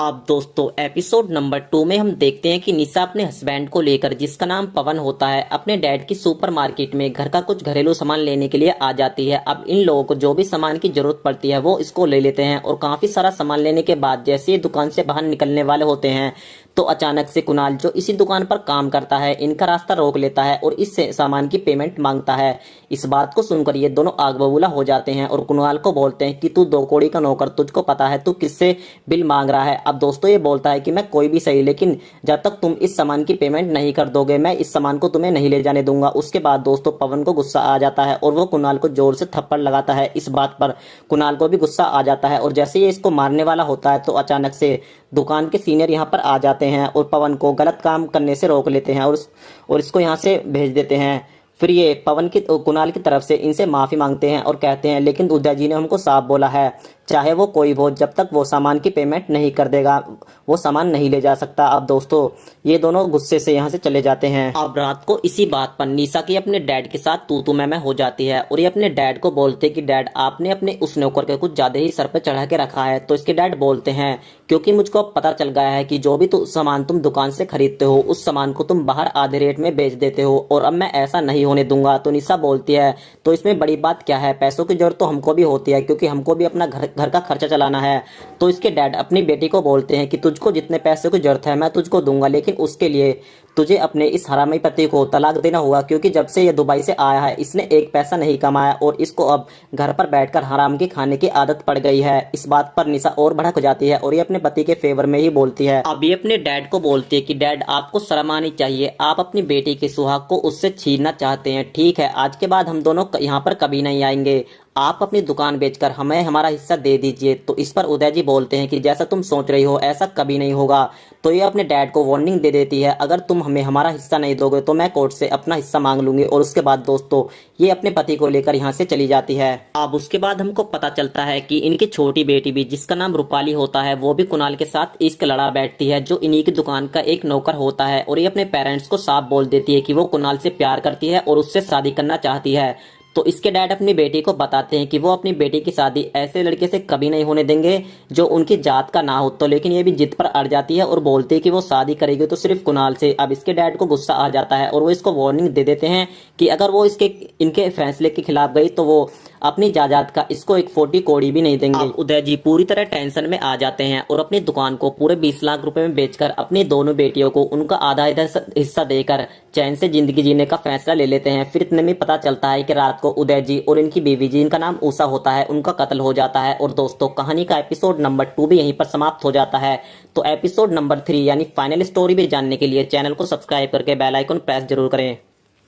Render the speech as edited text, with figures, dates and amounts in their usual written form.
अब दोस्तों episode number 2 में हम देखते हैं कि निशा अपने हस्बैंड को लेकर, जिसका नाम पवन होता है, अपने डैड की सुपरमार्केट में घर का कुछ घरेलू सामान लेने के लिए आ जाती है। अब इन लोगों को जो भी सामान की जरूरत पड़ती है वो इसको ले लेते हैं और काफी सारा सामान लेने के बाद जैसे ही दुकान से बाहर निकलने वाले होते हैं तो अचानक से कुणाल, जो इसी दुकान पर काम करता है, इनका रास्ता रोक लेता है और इससे सामान की पेमेंट मांगता है। इस बात को सुनकर ये दोनों आग बबूला हो जाते हैं और कुणाल को बोलते हैं कि तू 2 कौड़ी का नौकर, तुझको पता है तू किससे बिल मांग रहा है। अब दोस्तों ये बोलता है कि मैं कोई भी सही, लेकिन जब तक तुम इस सामान की पेमेंट नहीं कर दोगे मैं इस सामान को तुम्हें नहीं ले जाने दूंगा। उसके बाद दोस्तों पवन को गुस्सा आ जाता है और वो कुणाल को जोर से थप्पड़ लगाता है। इस बात पर कुणाल को भी गुस्सा आ जाता है और जैसे ये इसको मारने वाला होता है तो अचानक से दुकान के सीनियर यहाँ पर आ जाते हैं और पवन को गलत काम करने से रोक लेते हैं और इसको यहाँ से भेज देते हैं। फिर ये कुणाल की तरफ से इनसे माफी मांगते हैं और कहते हैं लेकिन उदय जी ने हमको साफ बोला है, चाहे वो कोई हो, जब तक वो सामान की पेमेंट नहीं कर देगा वो सामान नहीं ले जा सकता। अब दोस्तों ये दोनों गुस्से से यहाँ से चले जाते हैं। अब रात को इसी बात पर निशा की अपने डैड के साथ तू मैं हो जाती है और ये अपने डैड को बोलते कि डैड आपने अपने उस नौकर के कुछ ज्यादा ही सर पे चढ़ा के रखा है। तो इसके डैड बोलते हैं क्योंकि मुझको अब पता चल गया है कि जो भी सामान तुम दुकान से खरीदते हो उस सामान को तुम बाहर आधे रेट में बेच देते हो और अब मैं ऐसा नहीं होने दूंगा। तो निशा बोलती है तो इसमें बड़ी बात क्या है, पैसों की जरूरत तो हमको भी होती है क्योंकि हमको भी अपना घर का खर्चा चलाना है। तो इसके डैड अपनी बेटी को बोलते हैं कि तुझको जितने पैसे की जरूरत है मैं तुझको दूंगा, लेकिन उसके लिए तुझे अपने इस हरामी पति को तलाक देना होगा क्योंकि जब से ये दुबई से आया है इसने एक पैसा नहीं कमाया और इसको अब घर पर बैठकर हराम की खाने की आदत पड़ गई है। इस बात पर निशा और भड़क जाती है और ये अपने पति के फेवर में ही बोलती है। अब ये अपने डैड को बोलती है कि डैड आपको शर्म आनी चाहिए, आप अपनी बेटी के सुहाग को उससे छीनना चाहते हैं। ठीक है, आज के बाद हम दोनों यहाँ पर कभी नहीं आएंगे, आप अपनी दुकान बेचकर हमें हमारा हिस्सा दे दीजिए। तो इस पर उदय जी बोलते हैं कि जैसा तुम सोच रही हो ऐसा कभी नहीं होगा। तो ये अपने डैड को वार्निंग दे देती है, अगर तुम हमें हमारा हिस्सा नहीं दोगे तो मैं कोर्ट से अपना हिस्सा मांग लूंगी। और उसके बाद दोस्तों ये अपने पति को लेकर यहाँ से चली जाती है। अब उसके बाद हमको पता चलता है कि इनकी छोटी बेटी भी, जिसका नाम रूपाली होता है, वो भी कुणाल के साथ इश्क लड़ा बैठती है, जो इन्हीं की दुकान का एक नौकर होता है। और ये अपने पेरेंट्स को साफ बोल देती है कि वो कुणाल से प्यार करती है और उससे शादी करना चाहती है। तो इसके डैड अपनी बेटी को बताते हैं कि वो अपनी बेटी की शादी ऐसे लड़के से कभी नहीं होने देंगे जो उनकी जात का ना हो। तो लेकिन ये भी जिद पर अड़ जाती है और बोलती है कि वो शादी करेगी तो सिर्फ कुणाल से। अब इसके डैड को गुस्सा आ जाता है और वो इसको वार्निंग दे देते हैं कि अगर वो इनके फैसले के खिलाफ गई तो वो अपनी जायदाद का इसको एक 40 कौड़ी भी नहीं देंगे। उदय जी पूरी तरह टेंशन में आ जाते हैं और अपनी दुकान को पूरे 20 लाख रुपए में बेचकर अपनी दोनों बेटियों को उनका आधा हिस्सा देकर चैन से जिंदगी जीने का फैसला ले लेते हैं। फिर इतने में पता चलता है कि रात को उदय जी और इनकी बीवी, जी इनका नाम उषा होता है, उनका कत्ल हो जाता है। और दोस्तों कहानी का एपिसोड नंबर 2 भी यहीं पर समाप्त हो जाता है। तो एपिसोड नंबर 3 यानी फाइनल स्टोरी भी जानने के लिए चैनल को सब्सक्राइब करके बेल आइकन प्रेस जरूर करें।